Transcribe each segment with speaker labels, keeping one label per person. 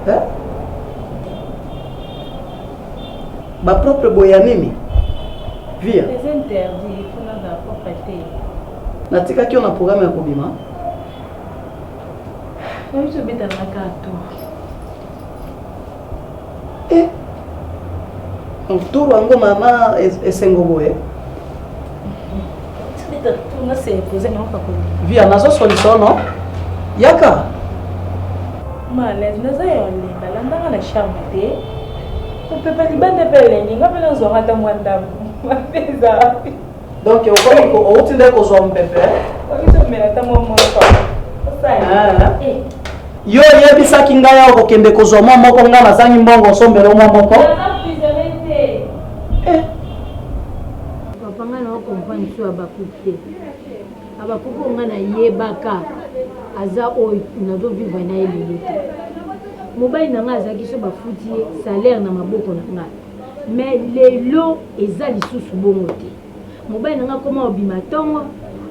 Speaker 1: Hein? Ma propre boyanini. Via.
Speaker 2: C'est interdit, il faut la propreté.
Speaker 1: Natika qui on a programme à Kobima?
Speaker 2: Oui, je vais dans la carte.
Speaker 1: Eh? Donc tout le monde maman est sengoboé.
Speaker 2: Tu m'as posé non pas.
Speaker 1: Via nazo solution non? Yaka.
Speaker 2: Malaise, nous allons aller dans la chambre. On peut pas libérer des pellenis. On va faire un zoom à ta moindre.
Speaker 1: Donc, il faut que tu aies un zoom pépé.
Speaker 2: Oui, je mets ta maman.
Speaker 1: Yo, yebisa kingaya okokende kozoma moko nga nazangi mbongo sombelo moko.
Speaker 3: Papa nga na comprendre so abakuté. Abakuko nga na yebaka aza oyo nazo vivre na elelo. Mobali na nga azaki so bafuti salaire na maboko na nga. Mais lelo eza lisusu bongo te. Mobali na nga koma obima tongo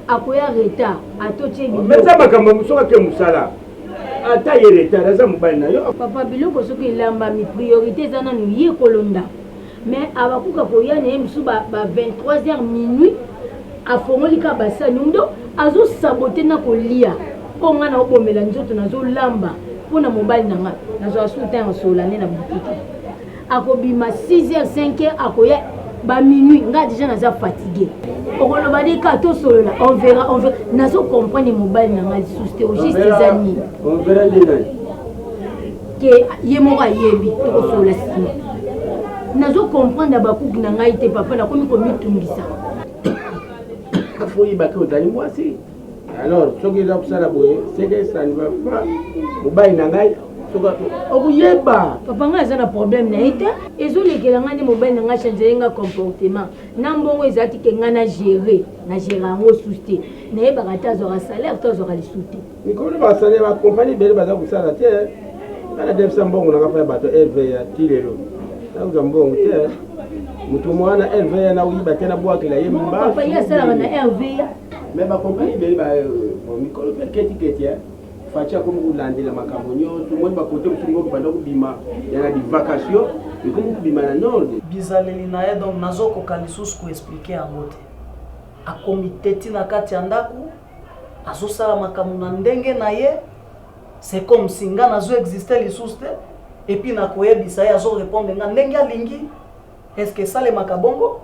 Speaker 3: akoya retard atotie biloko.
Speaker 4: Meza makambo musoka ke musala. Ata ye retard aza mobali na yo.
Speaker 3: Papa biloko soki elamba mi priorité eza nanu ye kolonda. Mais abakuka koya na ye misu ba 23h minuit afongoli ka basani ndo azo saboter na kolia. Po nga na obomela nzoto nazo lamba pona mobali na nga nazo soutien solane na boutique. Akobima 6h 5h akoya ba minuit nga déjà naza fatigué. Okoloba de ka to solola on verra nazo comprendre mobali na nga souste au juste ezani.
Speaker 4: On verra de là.
Speaker 3: Que ye moko yebi to solola sima. Nazo comprendre bakuki na ngai te papa na komi komitungisa.
Speaker 4: Faut y baquer au dernier mois si. Alors, ce qui est là pour ça, c'est que ça ne va pas. Au bas, il y a un
Speaker 3: papa nga aza na problème na ite ezolekela nga nde mobali na nga changer nga comportement na mbongo ezalaki ke nga na gérer yango susu te nayebaka te azwaka salaire to azwaka lisu te
Speaker 4: mikolo basalaire bakompagnie bele baza kosala te kana defisa mbongo na kafa ya bato rva ti lelo nakozwa mbongo te moto mwana rva na oyiba te na bwakela ye
Speaker 3: papa ye asalaka na rva
Speaker 4: mais bakompagnie bele mikolo mpe ketiketi fatia comme kulandela makambo nyonso moi bakote musungo banda kubima yana di vacation et comme kubima na nord
Speaker 1: bizaleli na ye donc nazokoka lisusu koexplike yango te akomite ntina kati ya ndako azosala makambo na ndenge na ye c'est comme si nga nazoexiste lisusu te epuis nakoyebisa ye azorépondre nga ndenge alingi est ce que esalemaka bongo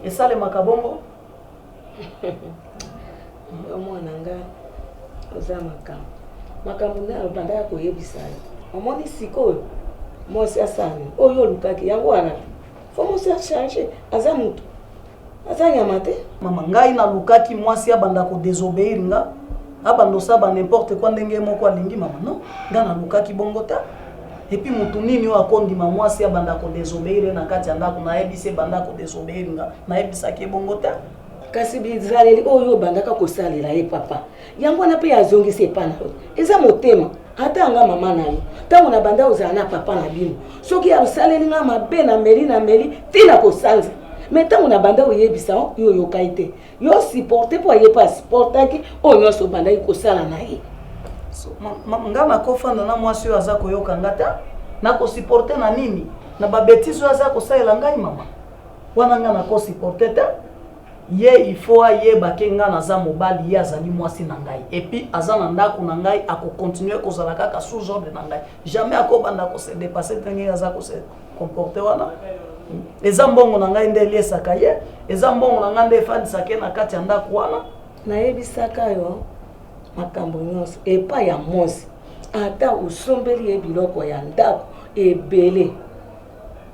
Speaker 1: esalemaka bongo
Speaker 5: omwana nga oza makambo na banda ya koyebisa omoni sikoyo mosi asani oyo olukaki yango wana fo mosi achange aza mutu aza nyama te
Speaker 1: mama ngai nalukaki mwasi abanda kodesobéir nga abanda osaba n'importe quoi ndenge moko alingi mama non nga nalukaki bongo te epuis mutu nini oyo akondima mwasi abanda kodesobéir na kati ya ndako nayebisi ebanda kodesobéir nga nayebisaki bongo te
Speaker 5: kasi bizaleli oyo bandaka kosalela ye papa yango wana mpe azongisi epa na yo eza motema ata nga mama na yo ntango na banda ozala na papa na bino soki asaleli nga mabe na meli ntina kosanza me ntango na banda oyebisa yo oyokai te yo supporte mpo aye mpo asupportaki oyo nyonso obandaki kosala na ye
Speaker 1: nga nakofanda na mwasi oyo aza koyoka nga te nakosupporte na nini na babetise oyo aza kosalela ngai mama wana nga nakosupporte te ye il faut ayeba ke nga naza mobali ye azali mwasi na ngai et puis aza na ndako na ngai akokontinue kozala kaka sous ordre na ngai jamais akobanda kose dépasser ndenge aza kose comporter wana eza mbongo na ngai nde eliesaka ye eza mbongo na ngai nde efandisaka ye na kati ya ndako wana
Speaker 5: nayebisaka yo makambo nyonso epai ya mwasi ata osombeli ye biloko ya ndako ebele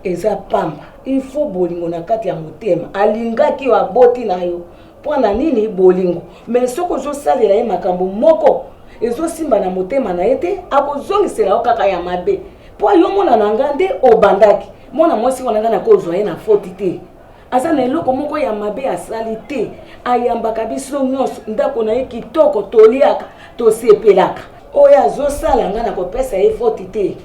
Speaker 5: eza pamba il faut bolingo na kati ya motema alingaki yo aboti na yo mpona nini bolingo mais soki ozosalela ye makambo moko ezosimba na motema na ye te akozongisela yo kaka ya mabe mpo yo mona na nga nde obandaki mwana mwasi wana nga nakozwa ye na foti te aza na eloko moko ya mabe asali te ayambaka biso nyonso ndako na ye kitoko toliaka tosepelaka oyo azosala nga na kopesa ye foti te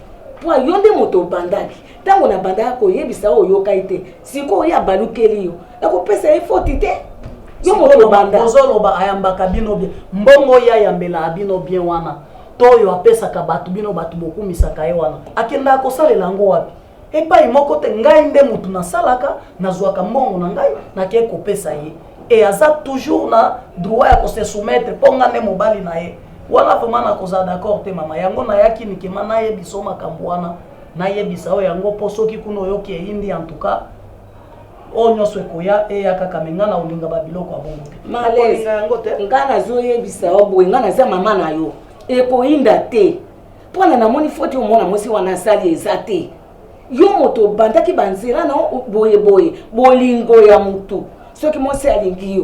Speaker 5: po yo nde moto obandaki ntango na banda yako oyebisa oyokai te siko oyo abalukeli yo nakopesa ye foti te yo moto obanda
Speaker 1: ozoloba ayambaka bino bien mbongo oyo ayambela bino bien wana toyo apesaka bato bino bato bokumisaka ye wana akenda kosalela yango wapi epai moko te ngai nde mutu nasalaka nazwaka mbongo na ngai nake kopesa ye et aza toujours na droit ya kose soumettre mpo nga nde mobali na ye wana vraiment nakozala d'accord te mama yango nayaki nikema nayebisa o makambo wana nayebisa oyo yango mpo soki kuna oyoki eyindi en tout cas oyo nyonso ekoya eyaka kame nga na olinga babiloko ya bongo te
Speaker 5: malaise
Speaker 1: yango te
Speaker 5: nga nazoyebisa yo boye nga naza mama na yo ekoyinda te mpona namoni foti omona mwasi wana asali eza te yo moto obandaki banzela na boyeboye bolingo ya motu soki mwasi alingi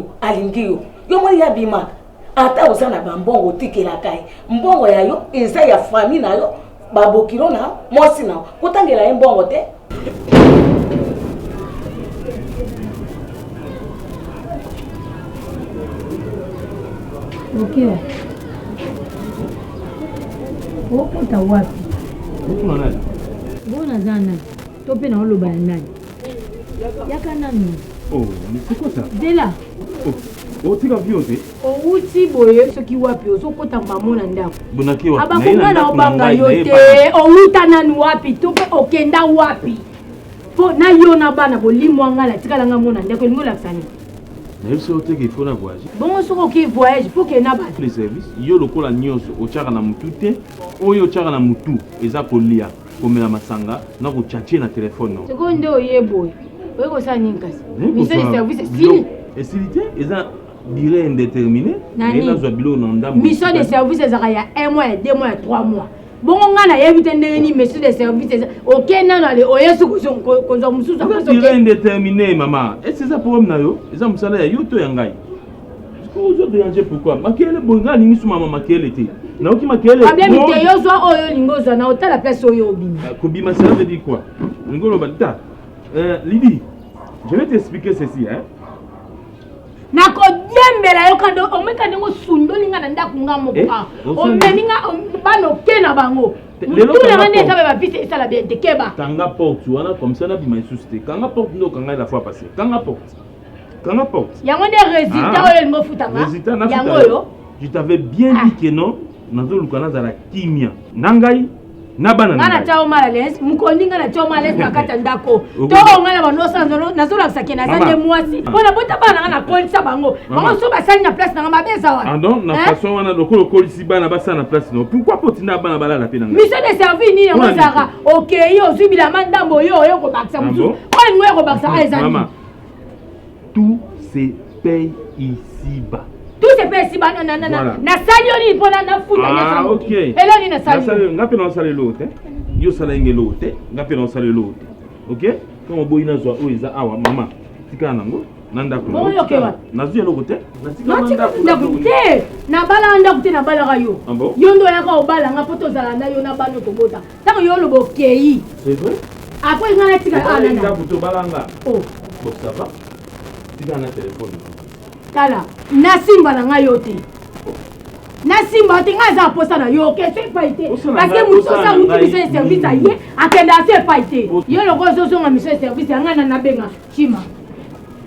Speaker 5: yo yo moni ya bimaka ata oza na bambongo otikelaka ye mbongo ya yo eza ya fami na yo babokilo na mwasi na yo kotangela ye mbongo te
Speaker 3: Ok. Okota wapi?
Speaker 4: Ukuna nani?
Speaker 3: Bona zana. Tope na oloba ya nani? Yaka nani?
Speaker 4: Oh, mais c'est quoi ça?
Speaker 3: Dela.
Speaker 4: Oh, tika viote.
Speaker 3: Outi boye soki wapi osokota mamo na ndako.
Speaker 4: Bonaki wapi?
Speaker 3: Abakonga na obanga yote. Outa nani wapi? Tope okenda wapi? Po na yo na bana bolimwa ngala tikala ngamo na ndako lingo laksani.
Speaker 4: Mais c'est au qu'il faut la voyage.
Speaker 3: Bon soko ki voyage faut que na bana.
Speaker 4: Les services, yo lokola nyonso ochaka na mutu te, oyo ochaka na mutu eza kolia, komela masanga na ko tchatcher na téléphone non.
Speaker 3: Seconde oyeboy. Oyo ko sa ninkasi. Mission de service sili.
Speaker 4: Et silité eza durée indéterminée, et là zo bilo na ndambo.
Speaker 3: Mission de service ezaka ya 1 mois, 2 mois, 3 mois. Bongo nga na yebite ndenge ni mission de service OK nana le oyesu ko mususu
Speaker 4: ko durée indéterminée maman. Et c'est ça problème na yo, eza musala ya yo to ya ngai. Vous autres dérangez pourquoi? Makele bonga ningi suma mama makele te. Na oki makele.
Speaker 3: Problème te yo zo oyo lingo zo na otala place oyo obimi.
Speaker 4: Kobima ça veut dire quoi? Lingo lo bata. Lydie, je vais t'expliquer ceci hein.
Speaker 3: Nako diembela yo kando omeka ndngo sundo linga na ndako ngamoka. Omeninga bano kena bango. Tout le monde ça va vite ça la bien de keba.
Speaker 4: Kanga porte wana comme ça na bima susté. Kanga porte ndo kanga la fois passée. Kanga porte. Kanga porte.
Speaker 3: Yango des résultats oyo lingo futanga.
Speaker 4: Résultat na
Speaker 3: yango yo.
Speaker 4: Je t'avais bien dit que non. Nazo lukana za la kimia. Nangai na bana
Speaker 3: ngai. Ngana tao malales, mukondi ngana tao malales na kata ndako. To ngana bano sanzo nazo la sakena zande mwasi. Bona bota bana ngana kolisa bango. Bango so basali na place na mabeza wana.
Speaker 4: Andon na façon wana lokolo kolisi bana basa na place no. Pourquoi potina bana bala la pena ngai?
Speaker 3: Mission de service ni na saka. OK, yo zubila mandambo yo ko bakisa musu. Ko ngwe ko bakisa ezani.
Speaker 4: Maman. Tout se paye ici-bas.
Speaker 3: Tout se paye ici-bas. Na sali oni pona na futa na
Speaker 4: sango. OK.
Speaker 3: Elo ni na sali.
Speaker 4: Ngape na sali lote. Yo sala ngelo te. Ngape na sali lote. OK? Comme boyina zo oiza awa mama. Tika nango. Nanda ko.
Speaker 3: Bon OK wa.
Speaker 4: Nazu eloko te.
Speaker 3: Na te. Na bala anda ko te na bala kayo. Yo ndo ya ka obala nga poto zala na yo na bano to bota. Tango yo lo bokei.
Speaker 4: C'est vrai?
Speaker 3: Après ngana tika ana na.
Speaker 4: Nga to balanga.
Speaker 3: Oh.
Speaker 4: Bon ça va? Tika na téléphone.
Speaker 3: Tala, na simba na nga yote. Na simba te nga za posa na yo ke se faite. Parce que muso sa mutu mission de service aye akenda se faite. Yo loko zo nga mission de service nga na benga chima.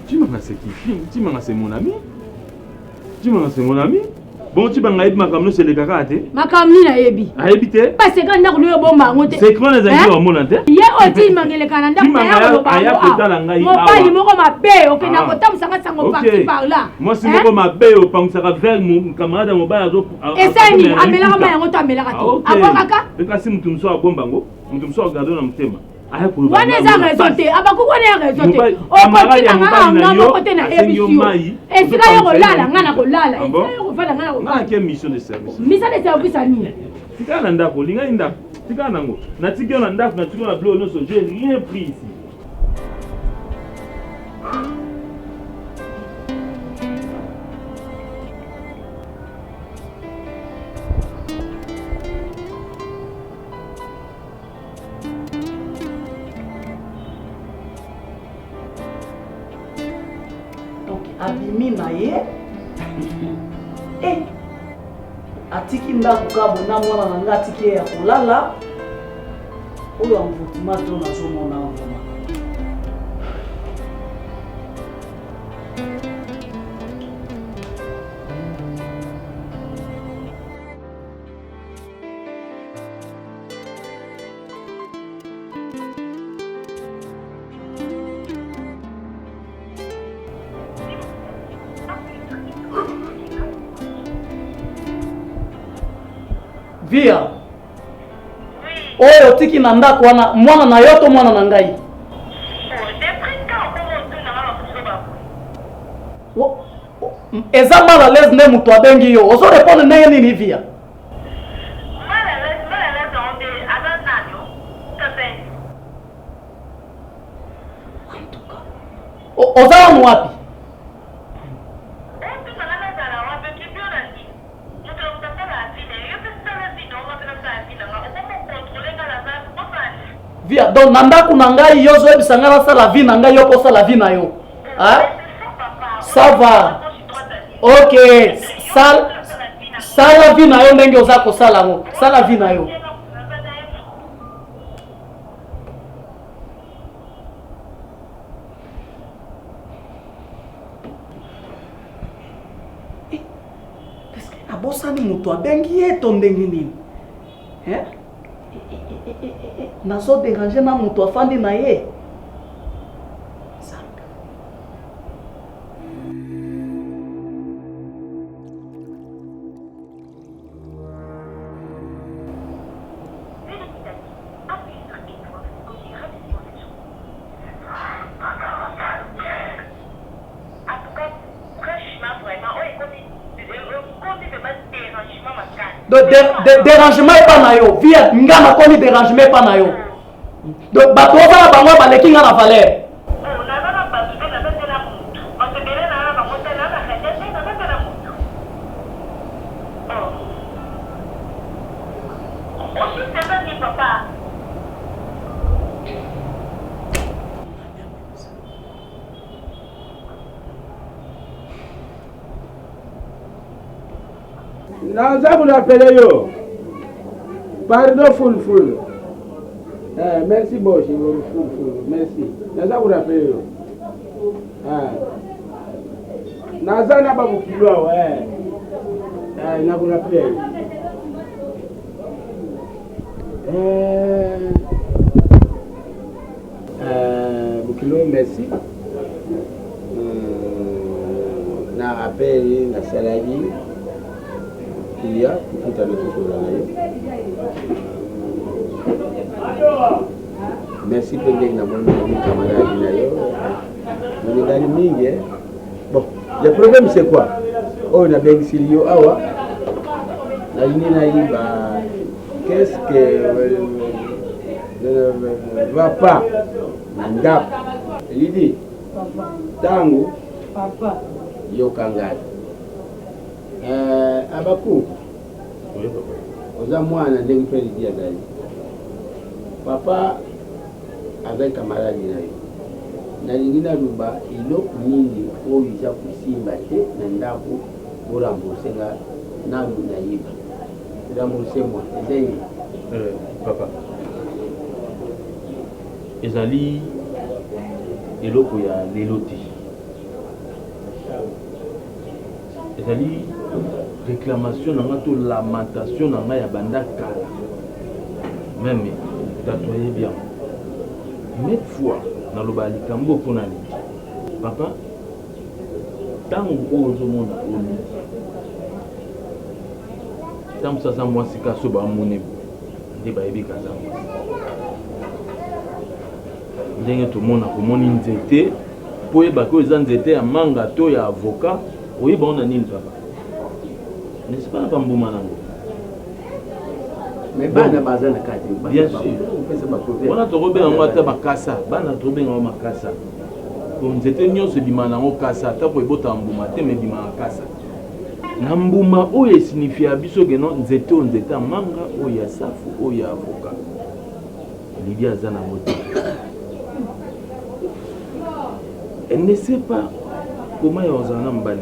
Speaker 4: Chima na c'est qui? Chima c'est mon ami. Chima c'est mon ami. Bon tu banga ibi makamno c'est le kakate.
Speaker 3: Makamni na yebi.
Speaker 4: Ayebite?
Speaker 3: Parce que ndako no bomba ngote.
Speaker 4: C'est quoi les amis au monde ante?
Speaker 3: Ye oti mangele kana ndako ya lo ba.
Speaker 4: Aya kotala ngai.
Speaker 3: Mo pali moko mabe OK na kota musanga sango parti par là.
Speaker 4: Moi si moko mabe o pangsaka vers mon camarade mo ba zo.
Speaker 3: Esani amela kama yango to amela kato. Abokaka?
Speaker 4: Bekasi mutu mso abomba ngo. Mutu mso agado na mtema.
Speaker 3: Wana za raison te abaku wana raison te okotika nga ngamo kote na ebisio esika yo kolala nga na kolala esika yo kofala nga na kolala
Speaker 4: nga ke mission de service
Speaker 3: ani
Speaker 4: tika na ndako linga ndako tika nango na tika na ndako na tika na blo no so j'ai rien pris ici.
Speaker 1: abimi na ye atiki ndako kabo na mwana na nga atiki ye ya kolala oyo amvutima to nazomona vraimen. Via. Oyo tiki na ndako wana mwana na yo to mwana na ngai. Eza mal à l'aise ne mutu abengi yo. Ozo répondre ndenge nini Via? Oza wapi? Via donc nanda kuna ngai yo zo ebisanga na sala vie na ngai yo ko sala vie na yo. Hein? Ça va. OK. Sala vie na yo ndenge oza ko sala ngo. Sala vie na yo. Abosani mutu abengi ye to ndenge nini? Hein? Nazo déranger na mutu afandi na ye. Dérangement pas na yo. Via ngana koni dérangement pas na yo. Donc bato wana bango baleki nga na valeur.
Speaker 4: Naza vous appelez yo. Pardon full. Merci Boshi, full. Merci. Naza vous appelez yo. Naza na ba bukilo na vous appelez. Bukilo merci. Na rappel na saladi. Il y a tout à l'heure. Merci pour les camarades. Bon, le problème c'est quoi? On a bien Silio Awa. Qu'est-ce que ne va pas? Mandap. Lydie. Tango. Papa. Yokangad. Abakou. Oui, papa. Oza mwana ndenge pe Lydie azali. Papa avec camarade na yo. Nalingi na luba iloko nini oyo iza kusimba te na ndako pour rembourser nga na luna yiba. Rembourser moi. Ezali.
Speaker 6: Papa. Ezali eloko ya leloti. Ezali réclamation na to lamentation na ya banda kala. Même tatoué bien. Une fois dans le bali kambo ponani. Papa tango ozo mona oni. Tam sasa moi sika so ba mone. Nde ba yebi kaza. Ndenge to mona ko moni nzete po yeba ko eza nzete ya manga to ya avocat oyeba ona nini papa. N'est-ce pas pas mbuma nango?
Speaker 4: Mais bana bazana kati.
Speaker 6: Bien sûr. On a trouvé un mois makasa, bana trouvé un makasa. On était nyonso bimana ngo kasa, ta ko ebota mbuma te me bimana kasa. Na mbuma oyo signifie biso que non nzete on nzete manga oyo ya safu oyo ya avocat. Lydie azana moto. Elle ne sait pas comment ils ont en mbane.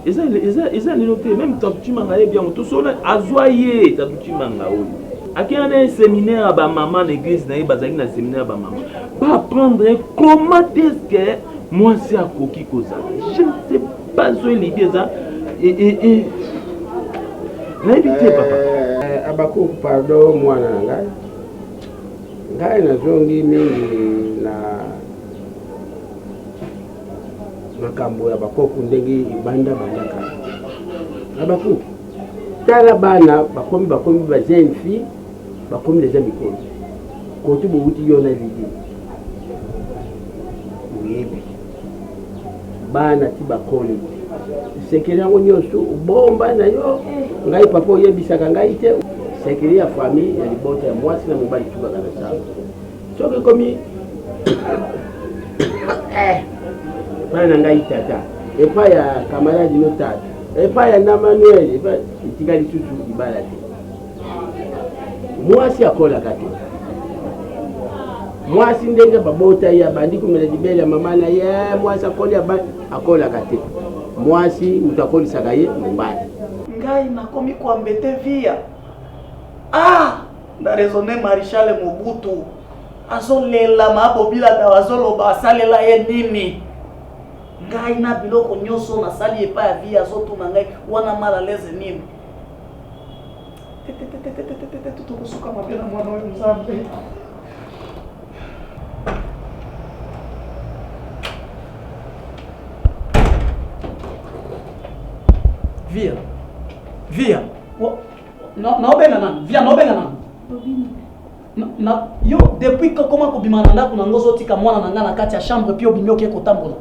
Speaker 6: Ils ont noté même tabuti manga bien tout solo azoyer tabuti manga oyo. Aki a un séminaire à maman l'église na bazaki na séminaire à maman. Pas apprendre comment est-ce que moi c'est à koki koza. Je ne sais pas ce l'idée ça et n'habitez papa.
Speaker 4: Abako pardon moi na ngai. Ngai na zongi mingi na makambo ya bakoko ndenge ibanda bandaka. Abako otala bana bakomi ba jeune fille bakomi les amis ko tu bouti yo na lidi yebi bana ti bakoli sekeli yango nyonso bomba na yo ngai papa oyebisaka ngai te sekeli ya famille ya libota ya mwasi na mobali tubaka na sawa soki komi bana ngai tata epa ya kamaradi no tata epa ya na Manuel epa itikali susu ibala te mwasi akolaka te mwasi ndenge babota ya bandi kumela libele ya mama na ye mwasi akoli ya bandi akolaka te mwasi utakolisaka ye mobali
Speaker 1: ngai nakomi kuambete via ndarezone Marishal Mobutu azolela mabobilaka azoloba asalela ye nini ngai na biloko nyonso nasali epa ya via azotuna ngai wana mala leze nini tutokosuka mabela mwana oyo Nzambe Via naobenga nani via naobenga nani yo depuis que comment kobima na ndako nango ozotika mwana na nga na kati ya chambre puis obimi oke kotambola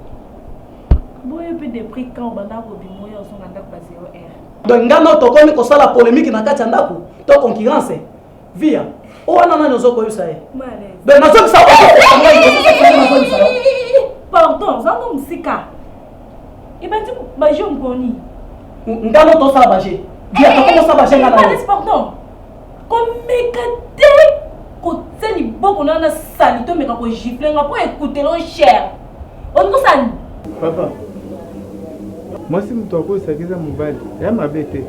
Speaker 2: boye mpe depuis quand banda kobima oyo ozonga ndako ba 0r
Speaker 1: donc nga no tokomi kosala polémique na kati ya ndako to concurrence via owana nani ozokoyusa ye donc nazobisa
Speaker 2: pardon zango msika ebandi baje mponi
Speaker 1: nga no tosala baje via tokomosala baje nga na
Speaker 2: pardon komeka te kotia liboko na na sali tomeka kogifle nga mpo ekutelo cher onikosani
Speaker 7: papa mwasi moto akolisaka eza mobali ya mabe te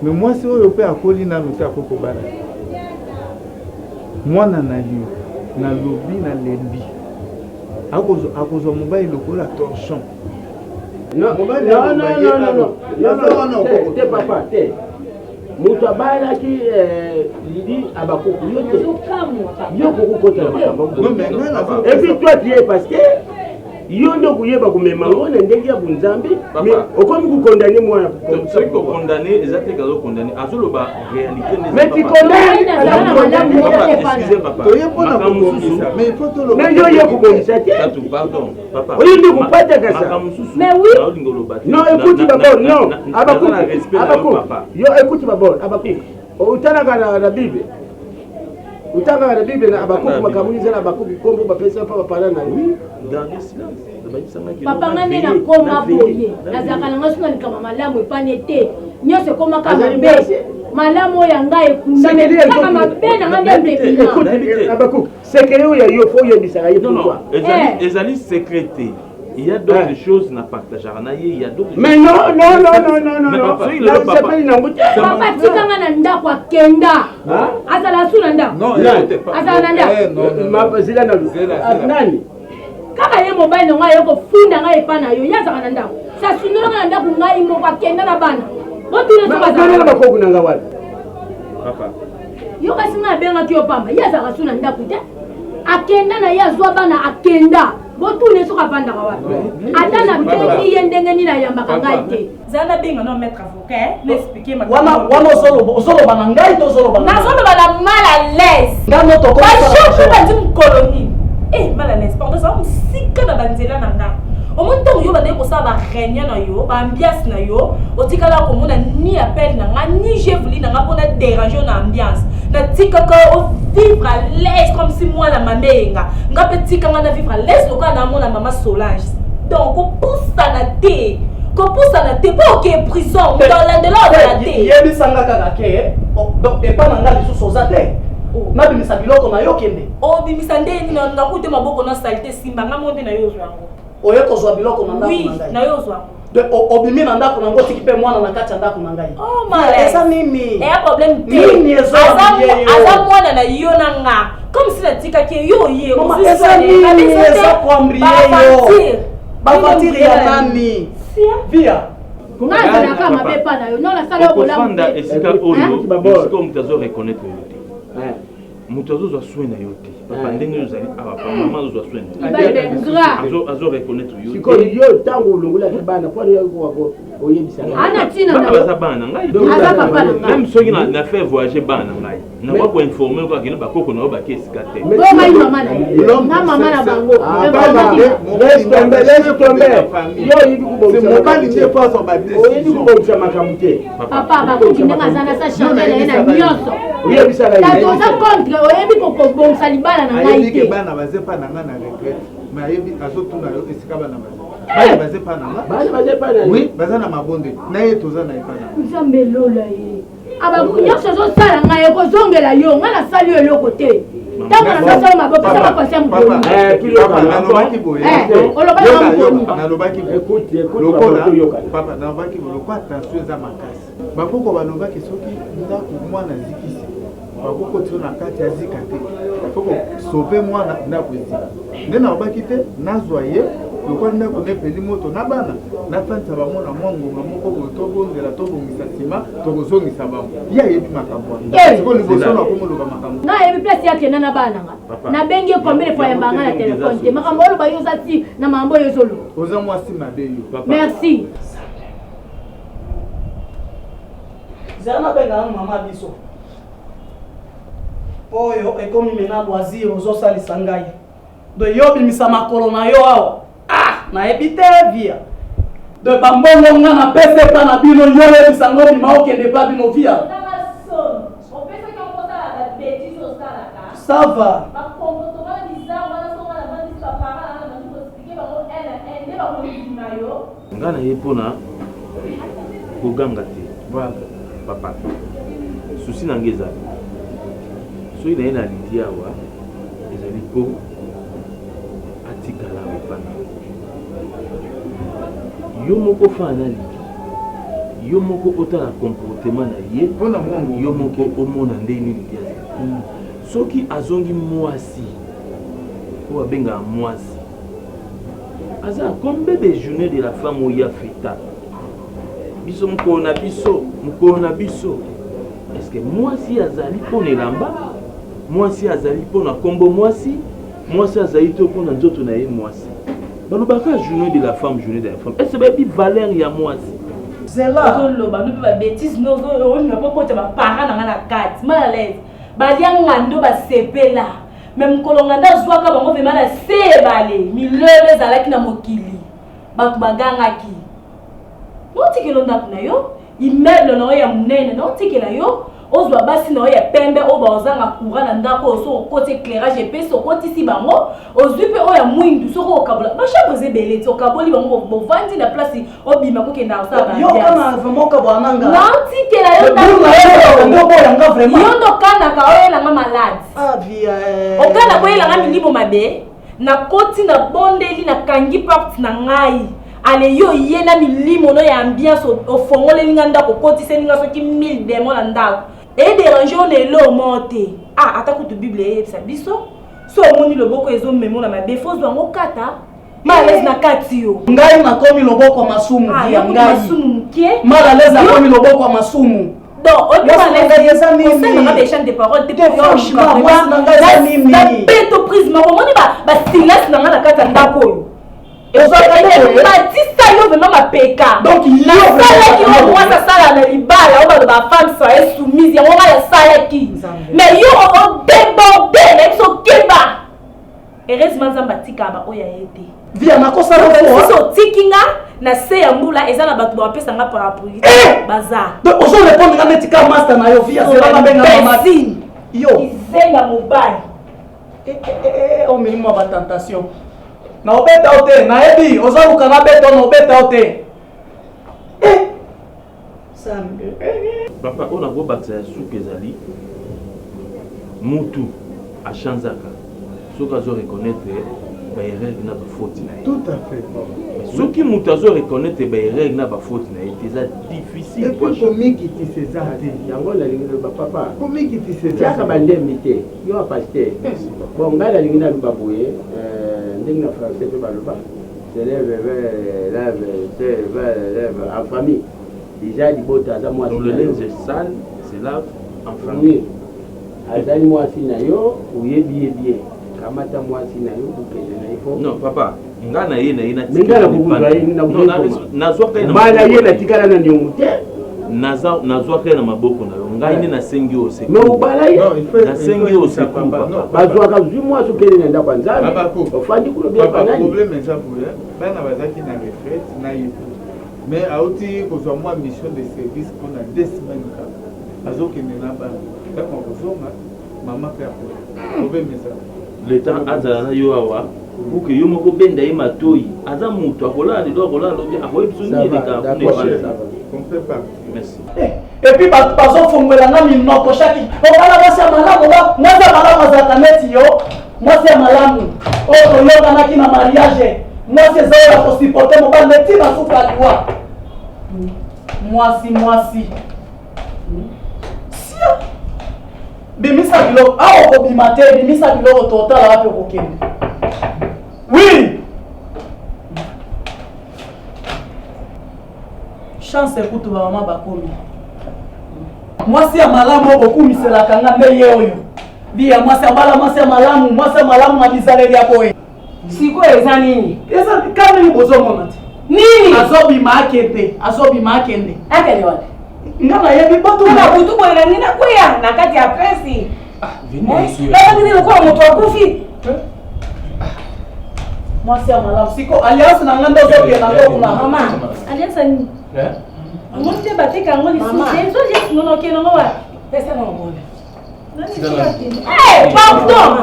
Speaker 7: me mwasi oyo mpe akoli nano te akokobala mwana na yo na lobi na lembi akozwa mobali lokola torchon
Speaker 4: non papa te moto abalaki lidi abakuku yo te yo kokokotela makambo epuis toi tu es parce que yo nde okuyeba komema ngo na ndenge ya bunzambe okomi kokondane mwana
Speaker 6: soki kokondane eza te kazokondane azoloba réalité
Speaker 4: mais tu condamnes mais yo ye kobongisa te oyo nde kopataka sa non écoute d'abord non abakuku yo écoute d'abord abakuku utanaka na bible utanga na bible na abakuku makamuniza na abakuku kombo bapesa pa bapala na lui
Speaker 6: dans le silence
Speaker 3: papa ngane na koma boye nazaka na ngasuna likama malamu epane te nyose koma kama be malamu ya ngai ekundameli kaka mabe na ngande mbebina
Speaker 4: abakuku sekere oyo yo fo yebisaka ye pourquoi
Speaker 6: ezali secrété. Il y a d'autres choses na partager na ye, il y a d'autres
Speaker 4: mais non
Speaker 3: papa tikanga na ndako akenda azala suna ndako azala na ndako
Speaker 4: zila na nani
Speaker 3: kaka ye mobile ngo ayoko funda ngai epa na yo yazaka na ndako sasunolanga na ndako ngai moko akenda na bana otuna
Speaker 4: na bakoku na nga wana
Speaker 6: papa
Speaker 3: yo kasi nga abengaki yo pamba yazaka suna ndako te akenda na ye azwa bana akenda botune soka vandaka wapi ata na bengi ye ndenge nini ayambaka ngai te
Speaker 2: zana benga no maître avocat n'expliquer ma
Speaker 1: wana ozoloba na ngai to ozoloba na
Speaker 2: nazoloba na mal à l'aise
Speaker 1: ngano to
Speaker 2: ba chef ba ndi mkoloni mal à l'aise pardon ça msika na banzela na nga omuntu yo bande ko sa ba renya na yo ba ambiance na yo otikala ko mona ni appel na nga ni je voulu na nga pona déranger na ambiance na tikaka o vivre à l'aise comme si moi la mamenga nga petit nga na vivre à l'aise loka na mona mama Solange donc ko poussa na te pas ok prison dans la de la te
Speaker 1: yebisanga kaka ke donc epa na nga lisusu oza te nabimisa biloko na yo kende
Speaker 2: obimisa ndeni na kute maboko na salite simba nga monde na yo zwango
Speaker 1: oye kozwa biloko na ndako na ngai
Speaker 2: na yo zwango
Speaker 1: obimi na ndako nango otiki mpe mwana na kati ya ndako na ngai
Speaker 2: eza
Speaker 1: nini
Speaker 2: eya problème
Speaker 1: te
Speaker 2: aza mwana na yo na nga comme si natikaki yo ye
Speaker 1: eza koambrie yo bafatiri ya nani via
Speaker 3: nazalaka mabe pa na yo no nasala yo bolamu
Speaker 6: esika oyo esika oyo moto azo reconnaître yo te moto azozwa soin na yo te papa ndenge ozali awa pa mama azozwa soin azo reconnaître yo
Speaker 4: sikoyo yo ntango olongolaki bana mpo
Speaker 3: ana tina
Speaker 6: baza bana na ngai même soki na fait voyager bana na ngai nakoki koinforme ko akende bakoko na yo baki esika te
Speaker 3: bongai mama na na mama na bango
Speaker 4: oyebi kobongisa makambo te
Speaker 3: papa bakoki ndenge aza na sa chanel na nyonso toza contre oyebi kokobongisa libala na ngai te
Speaker 7: bana bazepa na ngai na retraite mais ayebi azotuna yo esika bana bana bazepa na ngai oui baza na mabonde na ye toza na epa na
Speaker 3: nzambe elola ye abakoki nyonso azosala ngai ekozongela yo ngai nasali yo eloko te ntango nasasala maboke eza bakonse
Speaker 7: nalobaki boye nalobaki papa nalobaki lokwa attention eza makasi bakoko balobaki soki ndako mwana zikisi bakoko tio na kati ya zika te foko sope mwana ndako ezika nde nalobaki te nazwa ye lokwa ndako nepeli moto na bana nafanisa bamona mwa ngonga moko boye tobondela tobongisa nsima tokozongisa bango ye ayebi makambo wana sikoyo liboso na komoloba makambo
Speaker 3: nayebi place yakenda na bana nga nabengi ye combien fois yambanga na telefone te makambo oloba yo oza ti na makambo oyo ezoloba
Speaker 7: oza mwasi mabe yo
Speaker 3: merci
Speaker 1: zana benga mama biso oyo ekomi mena loisir ozosalisa ngai do yo bimisa makolo na yo awa nayebi te via de bambongo nga na pese pa na bino yo yebisa ngo bima okende pa bino via ça va
Speaker 6: nga na ye mpona koganga te papa susi na nge ezali soki na ye na lidi awa ezali mpo atikala epana yo moko fana na lidi yo moko otala comportement na ye yo moko omona ndenge nini lidi azali soki azongi mwasi oyo abengaka mwasi aza comme bébé journée de la femme oya feta biso mokolo na biso est-ce que mwasi azali mpona elamba mwasi azali mpona nkombo mwasi azali to mpona nzoto na ye mwasi balobaka journée de la femme est-ce bayebi valeur ya mwasi
Speaker 2: ozoloba nope babétise nozoyona popota bapara na nga na kati mal à l'aise balianga ndo basepela me mokolo nga nde azwaka bango vema na se ebale milele ezalaki na mokili bato bagangaki naotikela ndako na yo immeuble na yo ya monene naotikela yo ozwa basi na yo ya pembe oyo baozanga courant na ndako oyo soki okoti éclairage epesi okotisi bango ozwi mpe oyo ya mwindu soki okabola bachambre eza ebele ti okaboli bango bovandi na place obima kokenda kosala naotikela yo ndo kanaka oyelanga malade okana koyelanga milimo mabe nakoti na bondeli nakangi porte na ngai ale yo ye na milimo no ya ambiance ofongoleli nga ndako okotiseli nga soki 1000 demo na ndako edérange on elo monte ata kutu bible eyebisa biso so omoni loboko ezomema na mabe fo ozwa ngo kata malaise na kati yo
Speaker 1: ngai nakomi loboko ya masumu via ngai malaise nakomi loboko ya masumu
Speaker 2: donc osenanga baéchange de parole te beto prise makomoni basilence na nga na kati ya ndako oyo batisa yo vraimen mapeka nasalaki yo mwasi asala na libala oyo bato bafemme soye soumise yango ngai asalaki mais yo odeborde na biso okeba heureusement nzambe atikaka oyo aye te
Speaker 1: via nakosala
Speaker 2: biso otiki nga na se ya mbula eza na bato bapesanga parapluie baza
Speaker 1: ozorépondre nga neti ka master na yo via
Speaker 2: zelababengaamasine
Speaker 1: yo
Speaker 2: izenga mobali
Speaker 1: omilimo ya batentation na obeta o te nayebi ozaluka na beta na obeta o te
Speaker 6: papa oyo nakobakisa ya suki ezali mutu achanzaka soki azoreconnaitre baerreur na bafaute na ye
Speaker 7: tout à fait
Speaker 6: soki mutu azoreconnaitre baerreur na bafaute na ye te eza difficile
Speaker 7: komikitisa eza te
Speaker 4: yango nalingi loba papa
Speaker 7: komikitisa eza
Speaker 4: tiaka bandembi te yo apaster bon ngai nalingi naloba boye ndenge na français mpe baloba lève en famille déjà libota aza mwasi
Speaker 6: le linge sale se lave en famille
Speaker 4: azali mwasi na yo oyebi bien kamata mwasi na yo bokende na ifo
Speaker 6: non papa ngana ye na ina
Speaker 4: ngana kubuzwa ye
Speaker 6: na zwa kai na
Speaker 4: mala ye na tikala na ndiongo te
Speaker 6: na zwa kai na maboko na yo ngai ni na sengi ose
Speaker 4: mais ubala ye
Speaker 6: na sengi ose papa
Speaker 4: bazwa ka zwi mwasi okende na ndako nzambe ofandi kulo bien panani
Speaker 7: problème eza boya bana bazaki na retraite na yepo mais auti kozwa mwa mission de service mpona 2 semaines kaka azokende na bana ntango kozonga mama mpe akola obemesa
Speaker 6: le temps azala na yo awa pour que yo moko benda ye matoi aza mutu akolala lelo akolala lobi akoyebi so nini eleka merci
Speaker 1: et puis bazofungwelanga minoko shaki okala mwasi ya malamu mwasi ya malamu azalaka neti yo mwasi ya malamu oyo toyokanaki na mariage mwasi eza oyo ya kosipote mobali neti basuka liwa mwasi sia bimisa biloko awa okobima te bimisa biloko totala wapi okokende oui chance ekutu bamama bakomi mwasi ya malamu okokumiselaka nga nde ye oyo bia mwasi ya mbala mwasi ya malamu na bizaleli ya boye
Speaker 5: sikoyo eza nini
Speaker 1: eza kanini bozomona te
Speaker 5: nini
Speaker 1: azobima akende
Speaker 5: akende wapi
Speaker 1: nga nayebi
Speaker 5: batuna butu boye na nina kweya na kati ya presi nini lokola moto akufi
Speaker 1: mwasi ya malamu siko alliance na nga nde ozokenda ngokuna
Speaker 2: mama alliance ni amoni te bateka yango lisusu ezo jesi nono okende ngo wa
Speaker 5: pesa na ngona
Speaker 2: pardon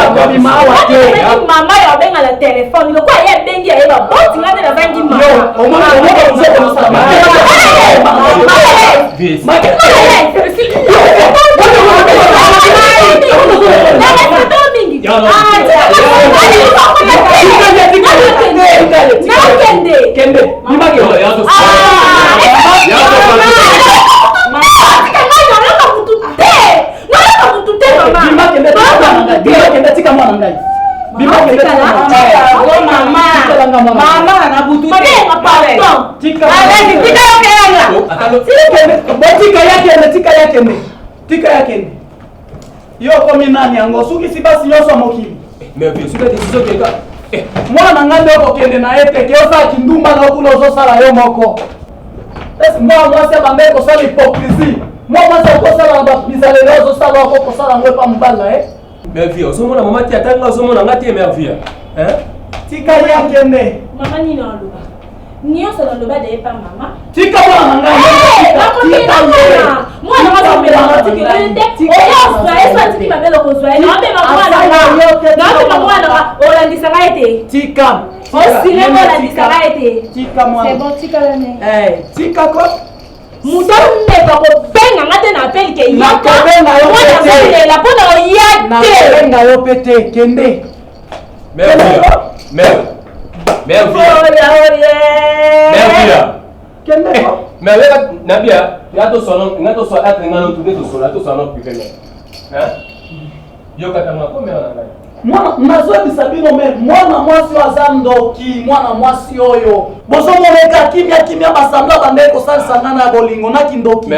Speaker 2: nalobi mama yo abenga na telefone loko aye bengi ayeba botinga nde nazangi
Speaker 5: mama na butu
Speaker 1: tika yakende yo komi nani yango suki si basi nyonso mokili mwana nga nde okokende na ye teke osala kindumba na okuna ozosala yo moko esi mwana mwasi abande kosala hypocrisie mwana mwasi akosala na bizaleli ozosala oko kosala yango epa mobali na ye
Speaker 8: mervia ozomona mama ti atanga ozomona nga te mervia
Speaker 1: tika yakende
Speaker 2: mama nini aloba nyonso naloba de epa mama
Speaker 1: tika mwana na ngai
Speaker 2: mwana mazobelanga tikelende oyoswa eswatiki mabelo kozwa ye naopema mwana olandisanga ete
Speaker 1: tika
Speaker 2: osinema olandisanga ete
Speaker 1: tika mwana
Speaker 2: c'est bon tikalane
Speaker 1: tika ko
Speaker 2: mutu ameka kobenga nga te na apelike
Speaker 1: nakobenga yo
Speaker 2: yakaolela mpona oya te
Speaker 1: nakobenga yo mpe te kende
Speaker 8: mervia
Speaker 1: kende ko
Speaker 8: mervia nabia nga tosala atre nga notu nde tosala privé yokatanga komela na ngai
Speaker 1: mwana nazobisa bino me mwana mwasi oyo aza ndoki mwana mwasi oyo bozomoneka kimia basambla bandeki kosalisanga na bolingo naki ndoki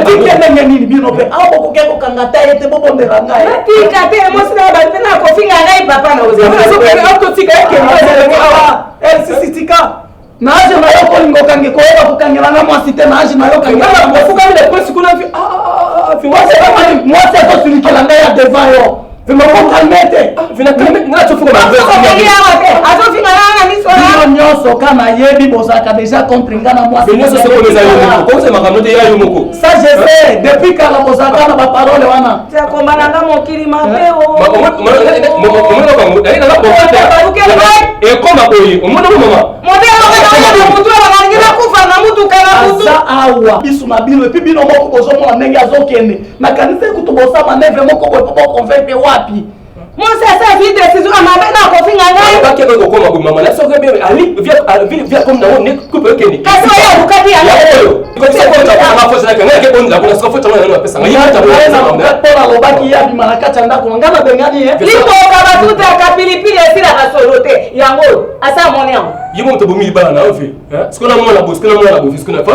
Speaker 1: tikendenge nini bino mpe awa bokoke kokanga ta ye te bobondela ngai
Speaker 5: tika te mosina bapena kofinga ngai papa na
Speaker 1: sisi tika na age na yo kolinga okange koyeba kokangelanga mwasi te na age na yo mwasi akosilikela ngai ya devant yo vimakokalmete bino nyonso ka nayebi bozalaka deja contre nga na mwasi ça je sais depuis kala bozalaka na baparole wana
Speaker 5: komananga mokili mabe aza awa biso na bino epuis bino moko bozomona ndenge azokende na kanisa ekutu bosama neve moko boye po bokonvaincre wapi Mon c'est vie décision à ma belle ko finga ngai.
Speaker 8: Ba ke ko koma ko mama la so ke be ali via comme na ne coupe keni.
Speaker 5: Kasi ya bukati ya.
Speaker 8: Ko se ko ta ma fo sana ke ngai ke bon la ko so fo tama na pesa ngai ta
Speaker 1: pona lobaki ya bimana kati ndako ngana bengani
Speaker 5: Liko ka ba tuta ka pilipili esila ka solote. Yango asa moniam.
Speaker 8: Yimo to bomi ba na ofi. Siko na mwana bo, siko na mwana bo, siko na fa.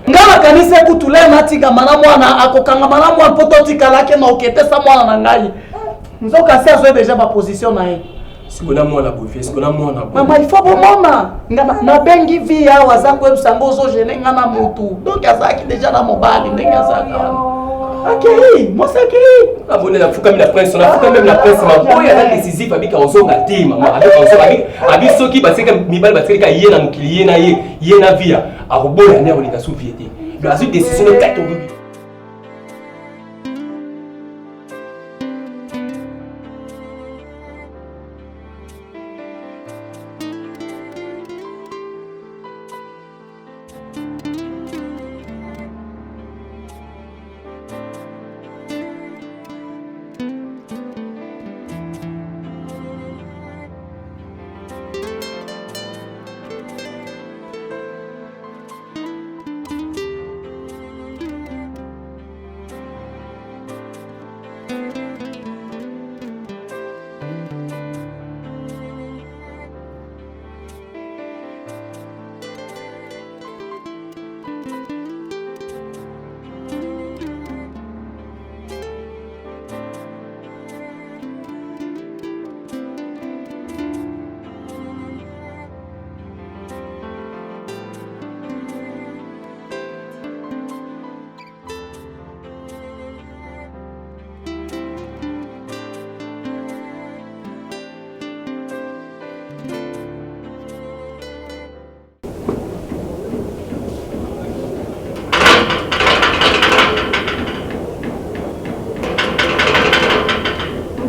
Speaker 1: Ngana kanisa kutule matika mana mwana akokanga mana mwana pototi kalake na oketesa mwana na ngai. Nzoka si azo déjà ba position na ye.
Speaker 8: Siko na mwana bo, siko na mwana bo.
Speaker 1: Mama il faut bomona. Ngana na bengi vi ya wazango ebusango zo jene ngana mutu. Donc azaki déjà na mobali ndenge azaka. Akei, mosaki.
Speaker 8: Abone na fuka mi na prince, na fuka même na prince ma boya na décisif abika ozonga te mama. Avec ozonga abi soki baseka mibali baseka ye na mukili ye na ye na via. Akoboya ne olika soviété. Le azu décision de 4 euros.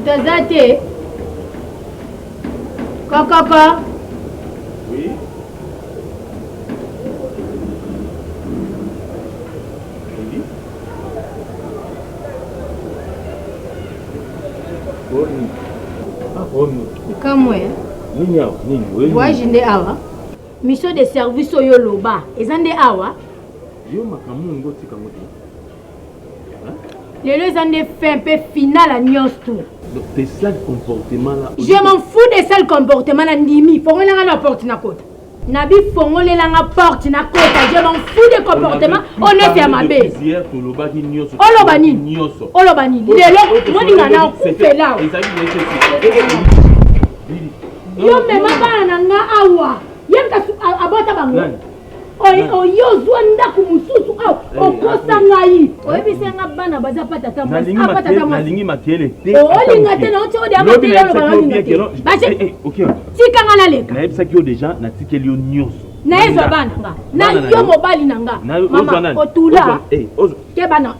Speaker 3: Tazate. Kaka.
Speaker 6: Oui.
Speaker 3: Kamwe.
Speaker 6: Nini.
Speaker 3: Voyage nde awa. Mission de service oyo loba. Ezande awa.
Speaker 6: Yo makamu ngoti kamote.
Speaker 3: Lelo ezande fait un peu final à Nyostou.
Speaker 6: Donc tes sales comportements là.
Speaker 3: Je m'en fous des sales comportements là ndimi. Fongolela na porte na kota. Nabi fongolela na porte na kota. Je m'en fous des comportements. On est à ma belle.
Speaker 6: Hier to loba ki nyoso.
Speaker 3: Olobani. Olobani. Lelo moninga na couper là. Yo mema bana nga awa. Yemka abota bango. Oyo zwa ndako mususu aw okosa ngai oyebisenga bana baza pata tamba apata tamba
Speaker 6: nalingi makele te
Speaker 3: olinga te na ocho odi amatele lo balinga te bache
Speaker 6: okay
Speaker 3: tika nga na leka
Speaker 6: na yebisa ki yo déjà na tikeli yo nyonso
Speaker 3: na ezo bana nga na yo mobali na nga mama otula ke bana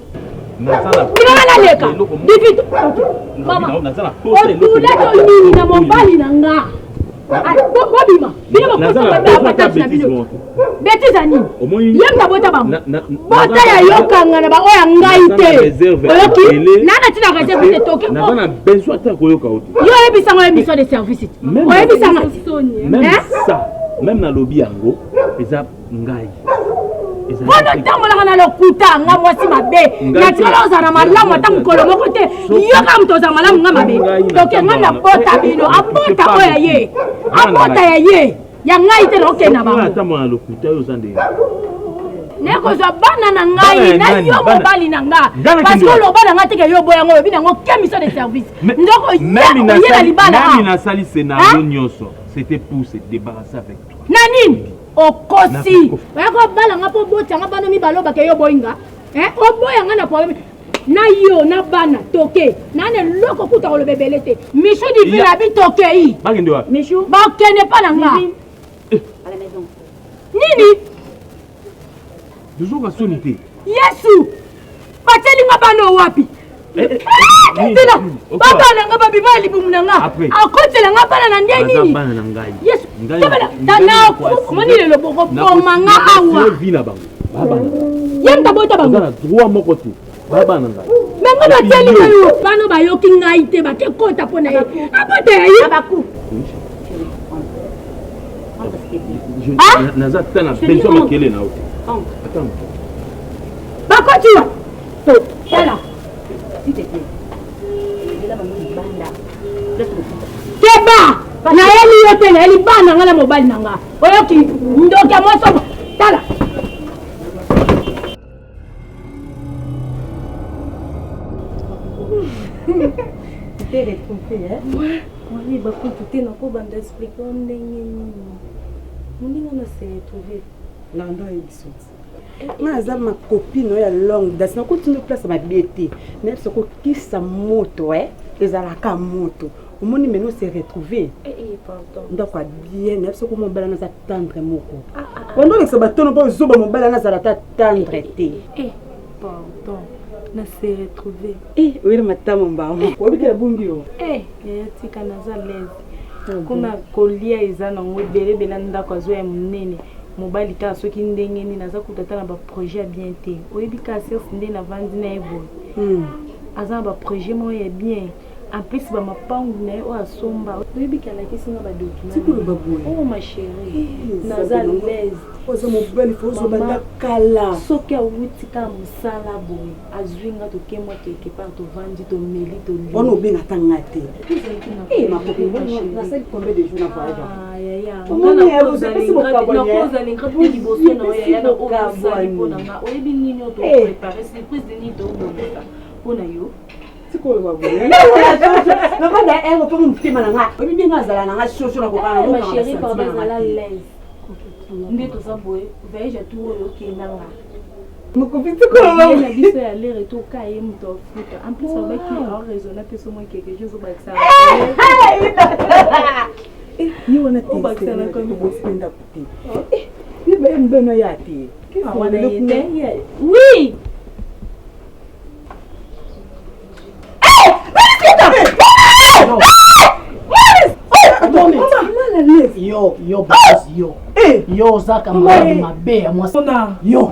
Speaker 3: tika nga na leka divito mama otula to nini na mobali na nga bobima bino bakosa bino bêtise ani yemba bota bango bota ya yokanga na ba oya ngai te oyoki nana tina réserve te toki
Speaker 6: na na besoin ta koyoka oti
Speaker 3: yo ebisa ngo émission de service oyebisa nga
Speaker 6: même ça même na lobby yango eza ngai
Speaker 3: Bono tambola na lokuta nga mwasi mabe na tikala ozana malamu ata mukolo moko te yo ka mtoza malamu nga mabe toke nga na bota bino abota oya ye abota ya ye ya ngai te loke na bango
Speaker 6: ata mwana lokuta yo zande
Speaker 3: neko za bana na ngai na yo mobali na nga parce que lo bana nga teke yo boya ngo bina ngo kemiso de service ndoko
Speaker 6: même
Speaker 3: na libala
Speaker 6: même na sali scénario nyonso c'était pour se débarrasser avec toi
Speaker 3: nanini okosi oyako bala nga po bota nga bana mi baloba ke yo boyinga oboya nga na problème na yo na bana toke nane loko kuta ko le bebele te michu di vila bi toke yi
Speaker 6: bagende wa
Speaker 3: michu ba kene pa na nga à la maison nini
Speaker 6: toujours à sonité
Speaker 3: yesu bateli nga bana wapi Tila, baba nanga babi ba libumu nanga. Akotela nga bana na ndie nini?
Speaker 6: Bana na ngai.
Speaker 3: Yesu. Na komani le loboko bomanga awa.
Speaker 6: Vina bango. Baba.
Speaker 3: Yemta bota bango.
Speaker 6: Na droit moko te. Baba nanga.
Speaker 3: Mais moi bateli yo. Bano ba yoki ngai te ba ke kota pona ye. Apata ye. Abaku.
Speaker 6: Naza tana besoin makele na ote. Attends.
Speaker 3: Bakoti. To, yala.
Speaker 9: S'il te plaît. Là ba mo banda.
Speaker 3: Keba. Na yeli yote na yeli bana ngala mobile nanga. Oyoki ndoka moso. Tala.
Speaker 9: Tu t'es retrouvée, hein? Oui, bah, quand tu t'es dans le bande d'expliquer, on est se retrouver.
Speaker 10: Non, non, il est Moi, ma copine, elle est longue. Dans une continue place, ma bête. Mais ce qui sa moto, hein? Les alaka moto. Au moment où nous se retrouver.
Speaker 9: Pardon.
Speaker 10: Donc, bien, mais ce que mon bel anna tendre moko. Pendant que ce bateau n'a pas zoba, mon bel anna tendre.
Speaker 9: Pardon. Na se retrouver.
Speaker 10: Oui, madame Mbama. Oui, que la bungio.
Speaker 9: Tika naza lez. Kuna kolia eza na ngobele belanda kwa zo ya munene. Mobali ka soki ndenge ni naza kutata na ba projet bien te. Oyebi ka sers ndé na vandi na ebo. Aza ba projet mo ya bien. En plus ba mapangu na o asomba. Oyebi ka la kesi na ba document. Oh ma chérie. Naza lez.
Speaker 10: Oza mobali fozo banda kala.
Speaker 9: Soki awutika musala boy. Azwinga to kemwa quelque part to vandi to meli to li.
Speaker 10: On obenga tangate. Ma copine, na sali combien de jours na voyage? You want to take it?
Speaker 9: Oui.
Speaker 1: Yo, yo, Zaka, ma belle, moi, yo.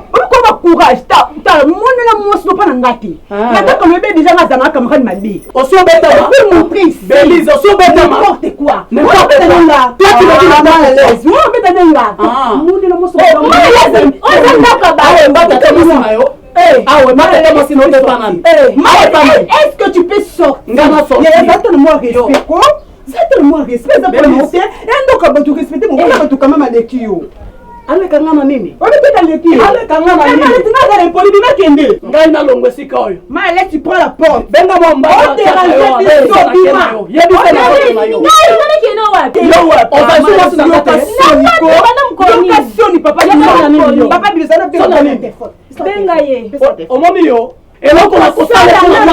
Speaker 10: Courage, t'as mon élan, pas ngati. Nataka le déjà ma zama camarade m'a dit.
Speaker 1: Au son bête,
Speaker 10: mon prince.
Speaker 1: Bélise, au son bête,
Speaker 10: n'importe quoi.
Speaker 1: N'importe quoi.
Speaker 10: Toi, tu me dis la main à l'aise. Moi, bête à denga. Mon élan, mon son. Est-ce que tu peux sortir? Moi respect quoi? C'est tellement respect, ça peut monter. Et donc, quand tu respectes mon frère, tu quand même à des kios. Ale kangama nini? Wabeteka leki. Ale kangama nini? Ale tina za poli bima kende.
Speaker 1: Ngai na longwe sika oyo.
Speaker 10: Ma elle tu prends la porte.
Speaker 1: Benga mwamba.
Speaker 10: On te ranger des sobima.
Speaker 1: Yebi sana na yo.
Speaker 9: Ngai nani kino wapi?
Speaker 1: Yo wapi? On va sur la location.
Speaker 10: Location ni papa ni papa bi sana pe na nini?
Speaker 9: Benga ye.
Speaker 1: Omomi yo. eloko na kosala
Speaker 9: Kuna